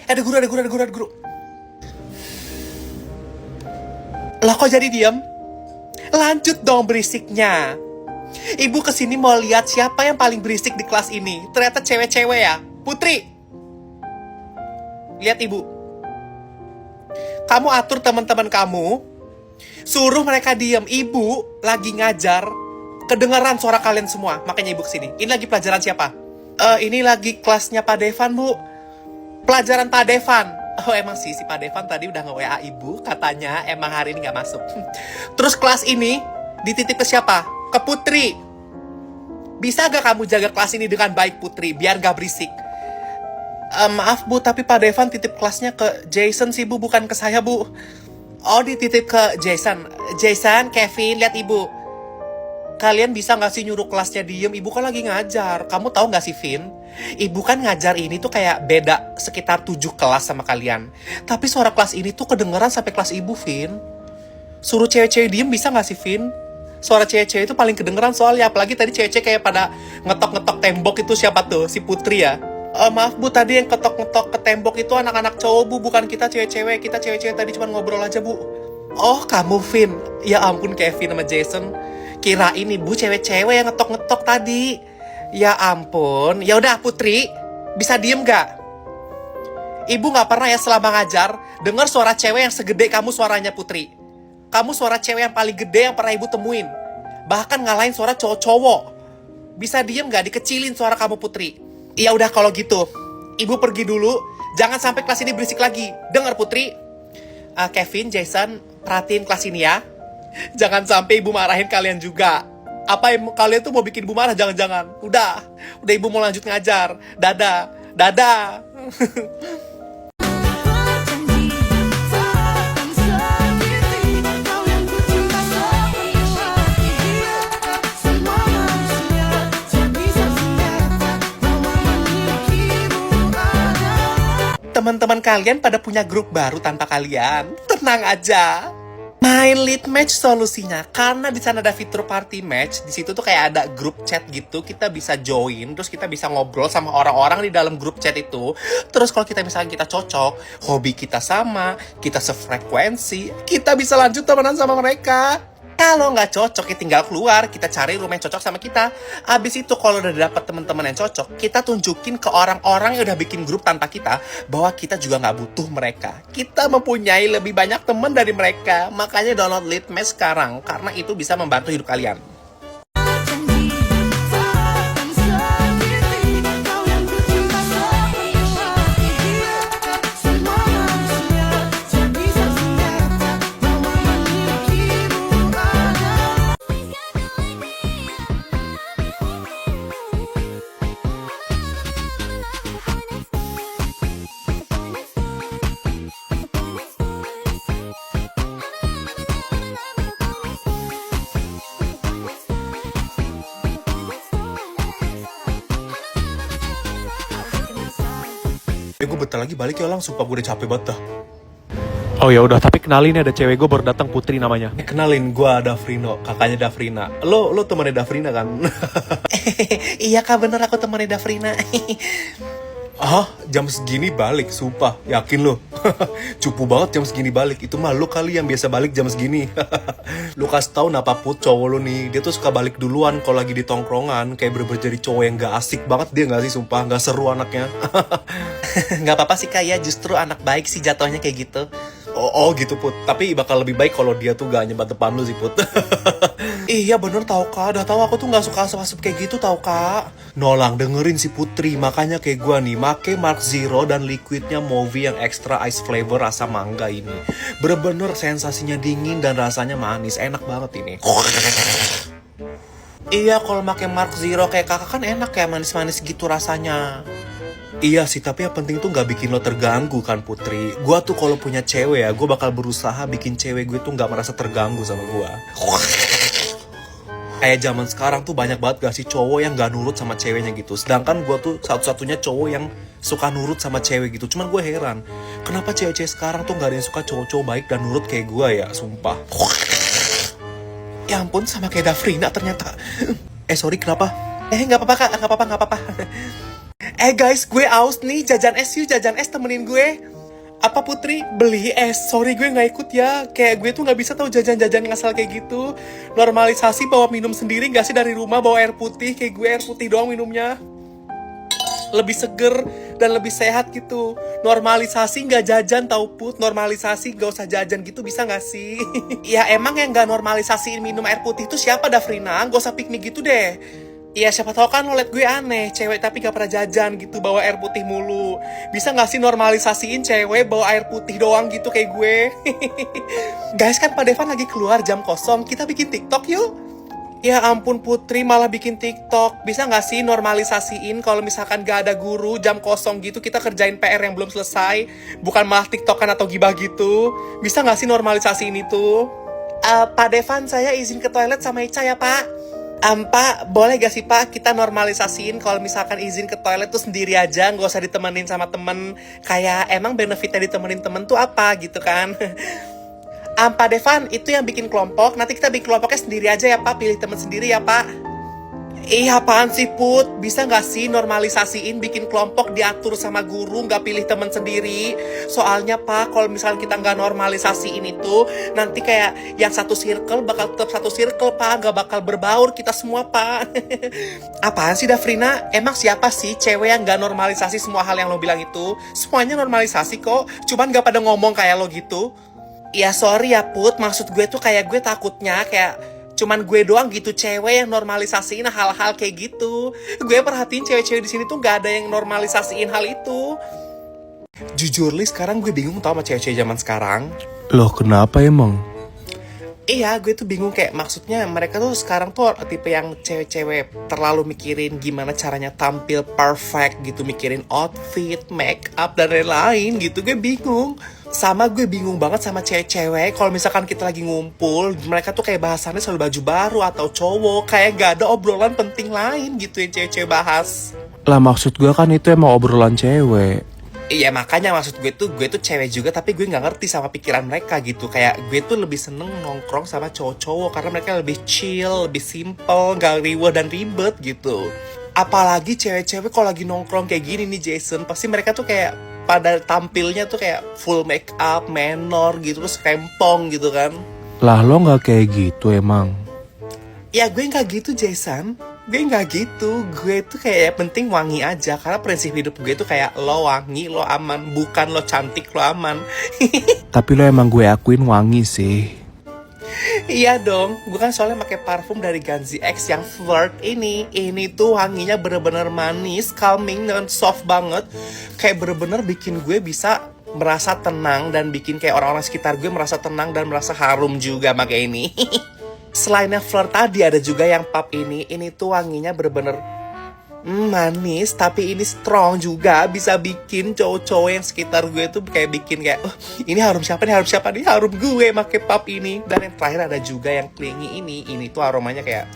Ada guru, ada guru, ada guru, ada guru. Lah kok jadi diem? Lanjut dong berisiknya. Ibu kesini mau lihat siapa yang paling berisik di kelas ini. Ternyata cewek-cewek ya. Putri, lihat ibu. Kamu atur teman-teman kamu, suruh mereka diem. Ibu lagi ngajar, kedengaran suara kalian semua. Makanya ibu kesini. Ini lagi pelajaran siapa? Ini lagi kelasnya Pak Devan, Bu. Pelajaran Pak Devan. Oh emang sih, si Pak Devan tadi udah nge-WA ibu. Katanya emang hari ini gak masuk. Terus kelas ini dititip ke siapa? Ke Putri. Bisa gak kamu jaga kelas ini dengan baik, Putri? Biar gak berisik. Maaf Bu, tapi Pak Devan titip kelasnya ke Jason sih Bu, bukan ke saya Bu. Oh dititip ke Jason. Jason, Kevin, lihat ibu. Kalian bisa gak sih nyuruh kelasnya diem? Ibu kan lagi ngajar. Kamu tahu gak sih, Vin? Ibu kan ngajar ini tuh kayak beda sekitar 7 kelas sama kalian. Tapi suara kelas ini tuh kedengeran sampai kelas ibu, Vin. Suruh cewek-cewek diem bisa gak sih, Vin? Suara cewek-cewek itu paling kedengeran soalnya. Apalagi tadi cewek-cewek kayak pada ngetok-ngetok tembok itu siapa tuh? Si Putri ya? Maaf Bu, tadi yang ketok-ngetok ke tembok itu anak-anak cowok Bu. Bukan kita cewek-cewek. Kita cewek-cewek tadi cuma ngobrol aja Bu. Oh kamu, Vin. Ya ampun Kevin sama Jason. Kirain ibu cewek-cewek yang ngetok-ngetok tadi. Ya ampun. Ya udah Putri, bisa diem gak? Ibu gak pernah ya selama ngajar dengar suara cewek yang segede kamu suaranya, Putri. Kamu suara cewek yang paling gede yang pernah ibu temuin. Bahkan ngalahin suara cowok-cowok. Bisa diem gak? Dikecilin suara kamu, Putri. Ya udah kalau gitu, ibu pergi dulu. Jangan sampai kelas ini berisik lagi. Dengar Putri. Kevin, Jason, perhatiin kelas ini ya. Jangan sampai ibu marahin kalian juga. Apa yang kalian tuh mau bikin ibu marah? Jangan-jangan. Udah ibu mau lanjut ngajar. Dadah. Teman-teman kalian pada punya grup baru tanpa kalian. Tenang aja. Main lead match solusinya, karena di sana ada fitur party match. Di situ tuh kayak ada grup chat gitu, kita bisa join, terus kita bisa ngobrol sama orang-orang di dalam grup chat itu. Terus kalau kita misalnya kita cocok, hobi kita sama, kita sefrekuensi, kita bisa lanjut temenan sama mereka. Kalau nggak cocok, ya tinggal keluar, kita cari room yang cocok sama kita. Abis itu kalau udah dapet teman-teman yang cocok, kita tunjukin ke orang-orang yang udah bikin grup tanpa kita, bahwa kita juga nggak butuh mereka. Kita mempunyai lebih banyak teman dari mereka. Makanya download Lead Match sekarang, karena itu bisa membantu hidup kalian. Gue bentar lagi balik ya, sumpah gue udah capek banget dah. Oh ya udah, tapi kenalin ada cewek gue baru datang, Putri namanya. Kenalin, gue Davrino, kakaknya Davrina. Lo temannya Davrina kan? Iya kak, bener aku temannya Davrina. Jam segini balik, sumpah, yakin lo? Cupu banget jam segini balik. Itu mah lo kali yang biasa balik jam segini. Lo kasih tau napa Put, cowok lo nih, dia tuh suka balik duluan kalau lagi di tongkrongan. Kayak bener-bener jadi cowok yang gak asik banget dia, gak sih? Sumpah, gak seru anaknya. Gak apa-apa sih kak ya, justru anak baik sih jatuhnya kayak gitu. Oh gitu Put, tapi bakal lebih baik kalau dia tuh gak nyebat depan lu sih Put. Iya bener tau kak, udah tau aku tuh gak suka asup-asup kayak gitu tau kak. Nolang, dengerin si Putri, makanya kayak gua nih make Mark Zero dan liquidnya Movi yang extra ice flavor rasa mangga ini. Bener-bener sensasinya dingin dan rasanya manis, enak banget ini. Iya kalau make Mark Zero kayak kakak kan enak ya, manis-manis gitu rasanya. Iya sih, tapi yang penting tuh gak bikin lo terganggu kan Putri. Gue tuh kalau punya cewek ya, gue bakal berusaha bikin cewek gue tuh gak merasa terganggu sama gue. Kayak zaman sekarang tuh banyak banget gak sih cowok yang gak nurut sama ceweknya gitu. Sedangkan gue tuh satu-satunya cowok yang suka nurut sama cewek gitu. Cuman gue heran, kenapa cewek-cewek sekarang tuh gak ada yang suka cowok-cowok baik dan nurut kayak gue ya, sumpah. Ya ampun, sama kayak Davrina ternyata. Sorry, kenapa? Gak apa-apa kak, gak apa-apa. Guys, gue aus nih, jajan es yuk, jajan es temenin gue. Apa Putri? Beli es? Sorry gue gak ikut ya. Kayak gue tuh gak bisa tahu jajan-jajan ngasal kayak gitu. Normalisasi bawa minum sendiri gak sih dari rumah, bawa air putih. Kayak gue air putih doang minumnya. Lebih seger dan lebih sehat gitu. Normalisasi gak jajan tau Put. Normalisasi gak usah jajan gitu bisa gak sih? Ya emang yang gak normalisasiin minum air putih itu siapa Dafrina? Gak usah piknik gitu deh. Iya siapa tahu kan lo liat gue aneh, cewek tapi gak pernah jajan gitu, bawa air putih mulu. Bisa gak sih normalisasiin cewek bawa air putih doang gitu kayak gue? Guys kan Pak Devan lagi keluar jam kosong, kita bikin TikTok yuk. Ya ampun Putri malah bikin TikTok. Bisa gak sih normalisasiin kalau misalkan gak ada guru jam kosong gitu kita kerjain PR yang belum selesai. Bukan malah TikTokan atau gibah gitu. Bisa gak sih normalisasiin itu? Pak Devan saya izin ke toilet sama Ica ya Pak. Pak, boleh gak sih Pak kita normalisasiin kalau misalkan izin ke toilet tuh sendiri aja, gak usah ditemenin sama temen. Kayak emang benefitnya ditemenin temen tuh apa gitu kan. Pak Devan, itu yang bikin kelompok, nanti kita bikin kelompoknya sendiri aja ya Pak, pilih temen sendiri ya Pak. Apaan sih Put? Bisa gak sih normalisasiin bikin kelompok diatur sama guru, gak pilih temen sendiri? Soalnya Pak, kalau misalnya kita gak normalisasiin itu, nanti kayak yang satu circle bakal tetap satu circle Pak, gak bakal berbaur kita semua Pak. Apaan sih Dafrina? Emang siapa sih cewek yang gak normalisasi semua hal yang lo bilang itu? Semuanya normalisasi kok, cuman gak pada ngomong kayak lo gitu. Ya sorry ya Put, maksud gue tuh kayak gue takutnya kayak cuman gue doang gitu cewek yang normalisasiin hal-hal kayak gitu. Gue perhatiin cewek-cewek di sini tuh gak ada yang normalisasiin hal itu. Jujur Li, sekarang gue bingung tau sama cewek-cewek zaman sekarang. Loh kenapa emang? Iya, gue tuh bingung kayak maksudnya mereka tuh sekarang tuh tipe yang cewek-cewek terlalu mikirin gimana caranya tampil perfect gitu, mikirin outfit, make up dan lain-lain gitu. Gue bingung. Sama gue bingung banget sama cewek-cewek kalau misalkan kita lagi ngumpul, mereka tuh kayak bahasannya selalu baju baru atau cowok, kayak gak ada obrolan penting lain gitu yang cewek-cewek bahas. Lah maksud gue kan itu emang obrolan cewek. Iya makanya maksud gue tuh cewek juga tapi gue nggak ngerti sama pikiran mereka gitu. Kayak gue tuh lebih seneng nongkrong sama cowok-cowok karena mereka lebih chill, lebih simple, gak riweh dan ribet gitu. Apalagi cewek-cewek kalau lagi nongkrong kayak gini nih Jason, pasti mereka tuh kayak pada tampilnya tuh kayak full make up, menor gitu, terus rempong gitu kan. Lah lo gak kayak gitu emang? Ya gue nggak gitu Jason. Gue nggak gitu, gue tuh kayak penting wangi aja. Karena prinsip hidup gue tuh kayak lo wangi, lo aman. Bukan lo cantik, lo aman. Tapi lo emang gue akuin wangi sih. Iya dong, gue kan soalnya pakai parfum dari Ganzi X yang flirt ini. Ini tuh wanginya bener-bener manis, calming dan soft banget. Kayak bener-bener bikin gue bisa merasa tenang dan bikin kayak orang-orang sekitar gue merasa tenang dan merasa harum juga pakai ini. Selain yang flirt tadi ada juga yang pap ini. Ini tuh wanginya bener-bener manis, tapi ini strong juga. Bisa bikin cowok-cowok yang sekitar gue tuh kayak bikin kayak ini harum siapa nih, harum siapa nih, harum gue pakai pap ini. Dan yang terakhir ada juga yang klingi ini. Ini tuh aromanya kayak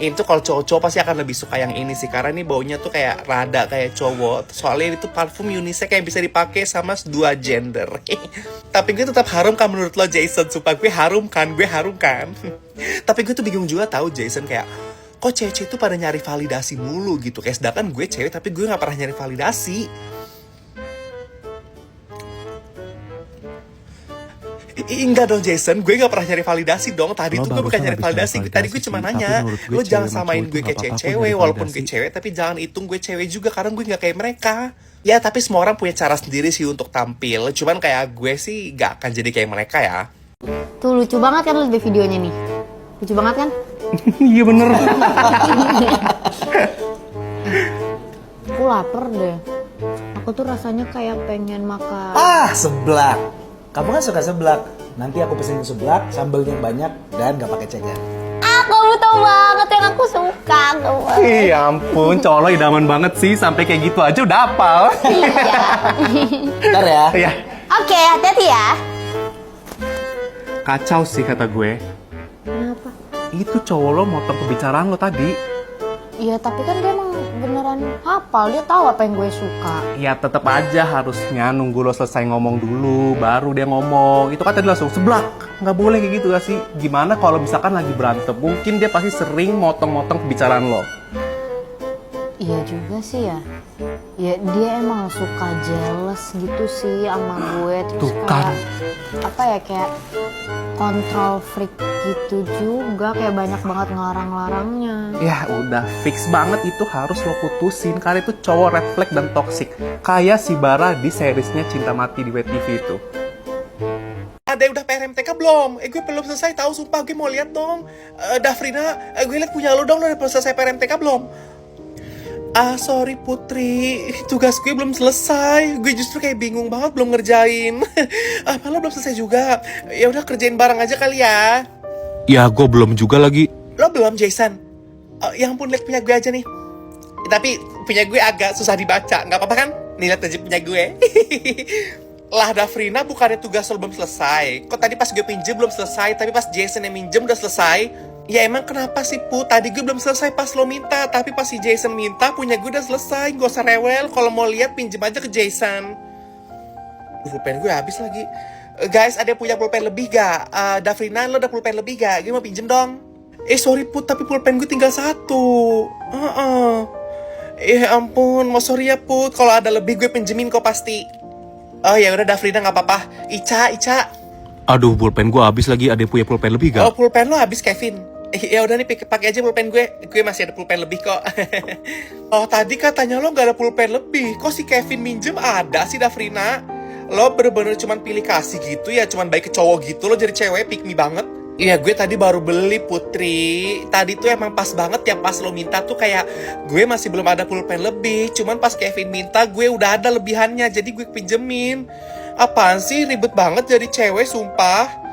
ini tuh kalau cowok-cowok pasti akan lebih suka yang ini sih. Karena ini baunya tuh kayak rada kayak cowok. Soalnya itu parfum unisex yang bisa dipakai sama dua gender. Tapi gue tetap harum kan menurut lo Jason? Sumpah gue harum kan, gue harum kan. Tapi gue tuh bingung juga tahu Jason kayak kok cewek-cewek tuh pada nyari validasi mulu gitu. Kayak sedangkan gue cewek tapi gue gak pernah nyari validasi. Enggak dong Jason, gue gak pernah nyari validasi dong. Tadi tuh gue bukan nyari validasi. Tadi gue cuma nanya, lo jangan samain gue kayak cewek. Walaupun gue cewek, tapi jangan hitung gue cewek juga. Karena gue gak kayak mereka. Ya tapi semua orang punya cara sendiri sih untuk tampil. Cuman kayak gue sih gak akan jadi kayak mereka ya. Tuh lucu banget kan lihat videonya nih. Lucu banget kan? Iya bener. Aku lapar deh. Aku tuh rasanya kayak pengen makan. Seblak. Kamu kan suka seblak. Nanti aku pesenin seblak, sambelnya banyak dan gak pakai ceker. Kamu tau banget yang aku suka. Iya ampun, cowok lo idaman banget sih. Sampai kayak gitu aja udah hafal. Bentar ya. Iya. Oke, hati-hati ya. Kacau sih kata gue. Kenapa? Itu cowok lo motong pembicaraan lo tadi. Iya, tapi kan dia emang beneran hafal. Dia tahu apa yang gue suka. Ya tetap aja harusnya nunggu lo selesai ngomong dulu, baru dia ngomong. Itu kan tadi langsung seblak. Nggak boleh kayak gitu gak sih? Gimana kalau misalkan lagi berantem? Mungkin dia pasti sering motong-motong pembicaraan lo. Iya juga sih ya. Ya dia emang suka jealous gitu sih sama gue. Terus Tuh kan. kayak apa ya, kayak control freak gitu juga, kayak banyak banget ngelarang-larangnya. Ya udah fix banget itu harus lo putusin karena itu cowok red flag dan toxic. Kayak si Bara di seriesnya Cinta Mati di WTV itu. Ada yang udah PRMTK belum? Gue belum selesai tahu, sumpah gue mau lihat dong. Dafrina, gue lihat punya lo dong, lo udah selesai PRMTK belum? Sorry Putri, tugas gue belum selesai. Gue justru kayak bingung banget belum ngerjain. Malah belum selesai juga. Ya udah kerjain bareng aja kali ya. Ya gue belum juga lagi. Lo belum, Jason? Ya ampun, lihat punya gue aja nih. Tapi punya gue agak susah dibaca, nggak apa-apa kan? Nih lihat aja punya gue. Lah Dafrina, bukannya tugas lo belum selesai? Kok tadi pas gue pinjem belum selesai, tapi pas Jason yang minjem udah selesai? Ya emang kenapa sih Put? Tadi gue belum selesai pas lo minta, tapi pas si Jason minta punya gue udah selesai. Gak usah rewel, kalau mau lihat pinjem aja ke Jason. Pulpen gue habis lagi. Guys, ada yang punya pulpen lebih gak? Dafrina, lo ada pulpen lebih gak? Gue mau pinjem dong. Sorry Put, tapi pulpen gue tinggal 1. Ampun, mau sorry ya Put. Kalau ada lebih gue pinjemin kok pasti. Oh ya udah Dafrina, nggak apa-apa. Ica. Aduh, pulpen gue habis lagi. Ada yang punya pulpen lebih Oh, pulpen lo habis, Kevin. Ya udah nih, pakai aja pulpen gue. Gue masih ada pulpen lebih kok. Oh, tadi katanya lo nggak ada pulpen lebih. Kok si Kevin minjem ada sih, Dafrina? Lo bener-bener cuman pilih kasih gitu ya, cuman baik ke cowok gitu. Lo jadi cewek pick me banget. Iya, gue tadi baru beli Putri. Tadi tuh emang pas banget ya, pas lo minta tuh kayak gue masih belum ada pulpen lebih. Cuman pas Kevin minta gue udah ada lebihannya, jadi gue pinjemin. Apaan sih, ribet banget jadi cewek, sumpah.